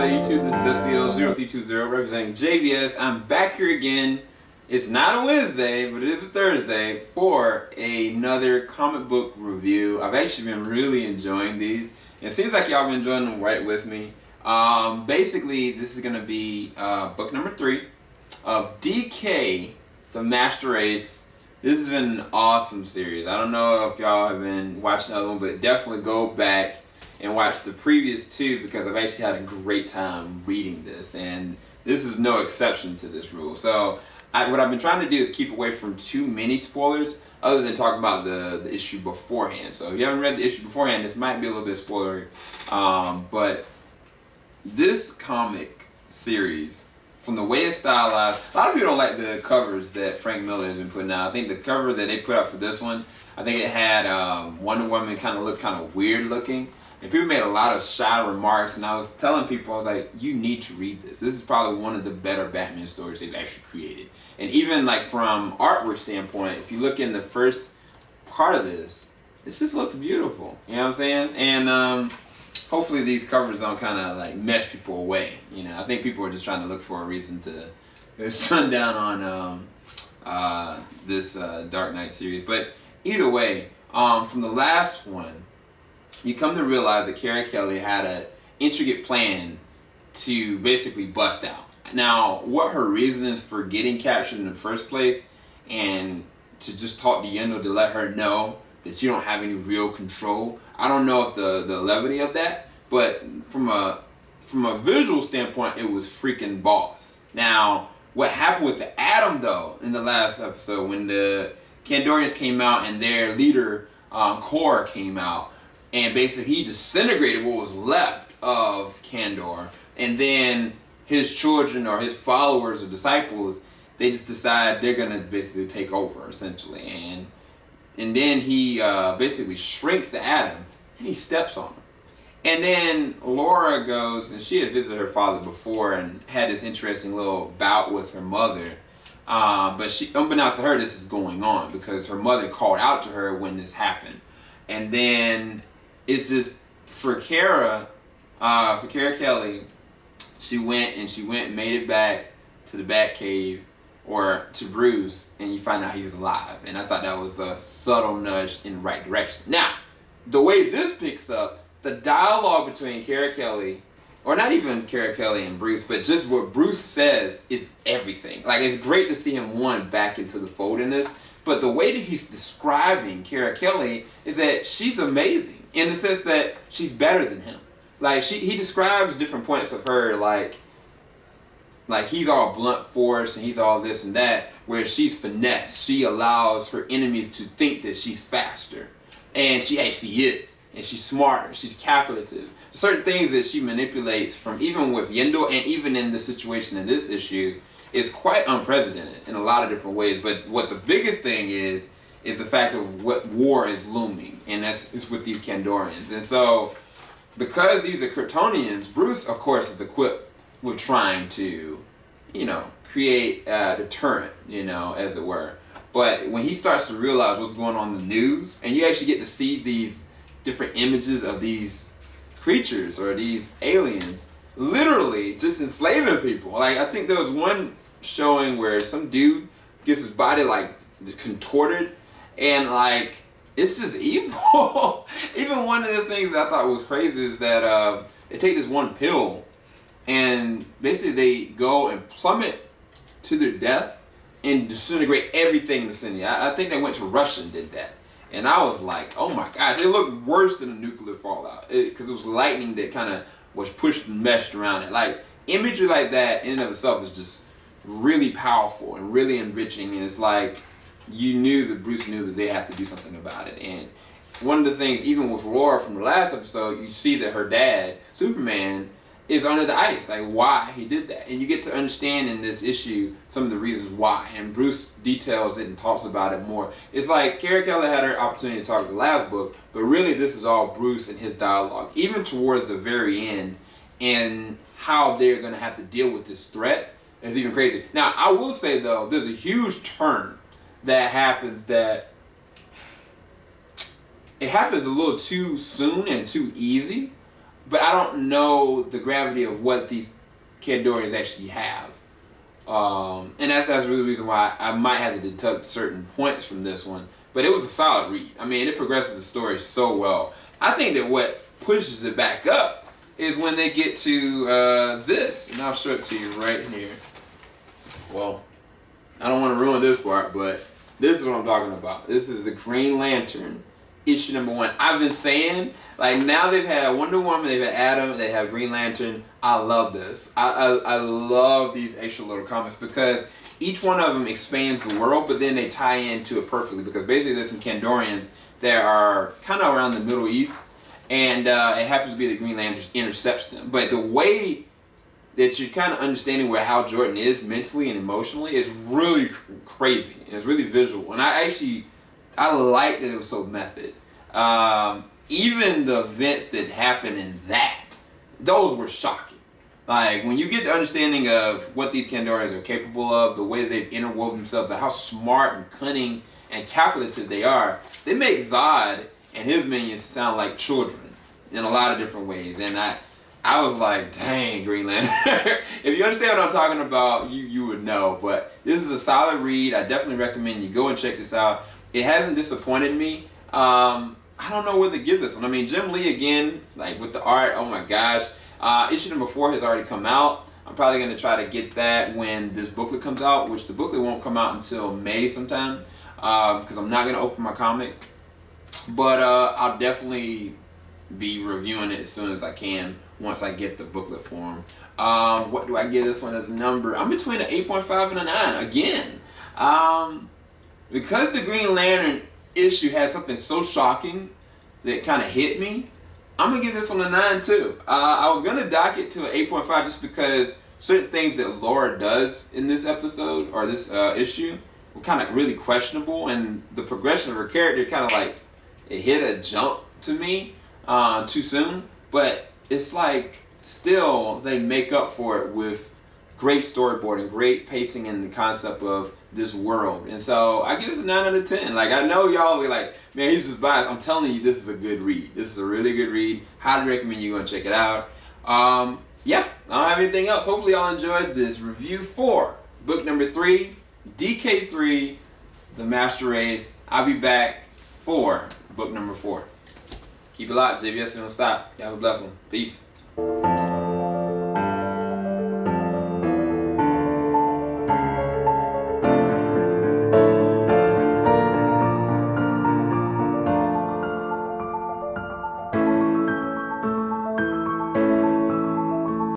there, YouTube. This is SEO0320 representing JVS. I'm back here again. It's not a Wednesday, but it is a Thursday for another comic book review. I've actually been really enjoying these. It seems like y'all been enjoying them right with me. Basically, this is going to be book number 3 of DK, the Master Race. This has been an awesome series. I don't know if y'all have been watching the other one, but definitely go back and watch the previous 2 because I've actually had a great time reading this, and this is no exception to this rule. So what I've been trying to do is keep away from too many spoilers other than talking about the issue beforehand. So if you haven't read the issue beforehand, this might be a little bit spoilery. But this comic series, from the way it's stylized, a lot of people don't like the covers that Frank Miller has been putting out. I think the cover that they put out for this one, I think it had Wonder Woman kind of look kind of weird looking. And people made a lot of shy remarks, and I was telling people, I was like, you need to read this. This is probably one of the better Batman stories they've actually created. And even like from artwork standpoint, if you look in the first part of this, it just looks beautiful. You know what I'm saying? And hopefully these covers don't kind of like mesh people away. You know, I think people are just trying to look for a reason to shun down on this Dark Knight series. But either way, from the last one, you come to realize that Kara Kelly had an intricate plan to basically bust out. Now, what her reason is for getting captured in the first place and to just talk to Yendo to let her know that you don't have any real control, I don't know if the levity of that, but from a visual standpoint, it was freaking boss. Now, what happened with the Atom, though, in the last episode, when the Kandorians came out and their leader, Kor, came out, and basically he disintegrated what was left of Kandor. And then his children or his followers or disciples, they just decide they're going to basically take over, essentially. And then he basically shrinks the Atom, and he steps on him. And then Laura goes, and she had visited her father before and had this interesting little bout with her mother. But she, unbeknownst to her, this is going on because her mother called out to her when this happened. And then it's just for Kara Kelly, she went and made it back to the Batcave or to Bruce, and you find out he's alive. And I thought that was a subtle nudge in the right direction. Now, the way this picks up, the dialogue between Kara Kelly, or not even Kara Kelly and Bruce, but just what Bruce says is everything. Like, it's great to see him back into the fold in this, but the way that he's describing Kara Kelly is that she's amazing in the sense that she's better than him. Like, he describes different points of her, like he's all blunt force and he's all this and that, where she's finesse. She allows her enemies to think that she's faster, and she actually is. And she's smarter, she's calculative. Certain things that she manipulates from, even with Yendo and even in the situation in this issue, is quite unprecedented in a lot of different ways. But what the biggest thing is the fact of what war is looming, and it's with these Kandorians. And so, because these are Kryptonians, Bruce, of course, is equipped with trying to, create a deterrent, as it were. But when he starts to realize what's going on in the news, and you actually get to see these different images of these creatures or these aliens literally just enslaving people. Like, I think there was one showing where some dude gets his body like contorted, and like it's just evil. Even one of the things that I thought was crazy is that they take this one pill and basically they go and plummet to their death and disintegrate everything in the vicinity. I think they went to Russia and did that. And I was like, oh my gosh, it looked worse than a nuclear fallout. Because it was lightning that kind of was pushed and meshed around it. Like, imagery like that in and of itself is just really powerful and really enriching. And it's like, Bruce knew that they had to do something about it. And one of the things, even with Laura from the last episode, you see that her dad, Superman, is under the ice, like why he did that. And you get to understand in this issue some of the reasons why. And Bruce details it and talks about it more. It's like Kara Kelly had her opportunity to talk in the last book, but really this is all Bruce and his dialogue, even towards the very end, and how they're going to have to deal with this threat is even crazy. Now, I will say, though, there's a huge turn that happens that it happens a little too soon and too easy. but I don't know the gravity of what these Kandorians actually have. And that's really the reason why I might have to deduct certain points from this one. But it was a solid read. I mean, it progresses the story so well. I think that what pushes it back up is when they get to this. And I'll show it to you right here. Well, I don't want to ruin this part, but this is what I'm talking about. This is the Green Lantern, issue number 1. I've been saying, like, now they've had Wonder Woman, they've had Adam, they have Green Lantern. I love this. I love these extra little comics because each one of them expands the world, but then they tie into it perfectly because basically there's some Kandorians that are kind of around the Middle East, and it happens to be the Green Lantern intercepts them. But the way that you're kind of understanding where Hal Jordan is mentally and emotionally is really crazy. And it's really visual. And I like that it was so method. Even the events that happened in those were shocking. Like, when you get the understanding of what these Kandorians are capable of, the way they've interwoven themselves, how smart and cunning and calculative they are, they make Zod and his minions sound like children in a lot of different ways. And I was like, dang, Green Lantern. If you understand what I'm talking about, you would know. But this is a solid read. I definitely recommend you go and check this out. It hasn't disappointed me. I don't know whether to give this one. I mean, Jim Lee, again, like with the art, oh my gosh. Issue number 4 has already come out. I'm probably going to try to get that when this booklet comes out, which the booklet won't come out until May sometime, because I'm not going to open my comic. But I'll definitely be reviewing it as soon as I can once I get the booklet form. What do I give this one as a number? I'm between an 8.5 and a 9 again. Because the Green Lantern issue has something so shocking that kind of hit me, I'm going to give this one a 9 too. I was going to dock it to an 8.5 just because certain things that Laura does in this episode or this issue were kind of really questionable, and the progression of her character kind of like, it hit a jump to me too soon. But it's like, still, they make up for it with great storyboarding, great pacing, and the concept of this world. And so I give this a 9 out of 10. Like, I know y'all be like, man, he's just biased. I'm telling you, this is a good read. This is a really good read. Highly recommend you go and check it out. Yeah, I don't have anything else. Hopefully y'all enjoyed this review for book number 3, DK3, The Master Race. I'll be back for book number 4. Keep it locked. JBS don't stop. Y'all have a blessed one. Peace.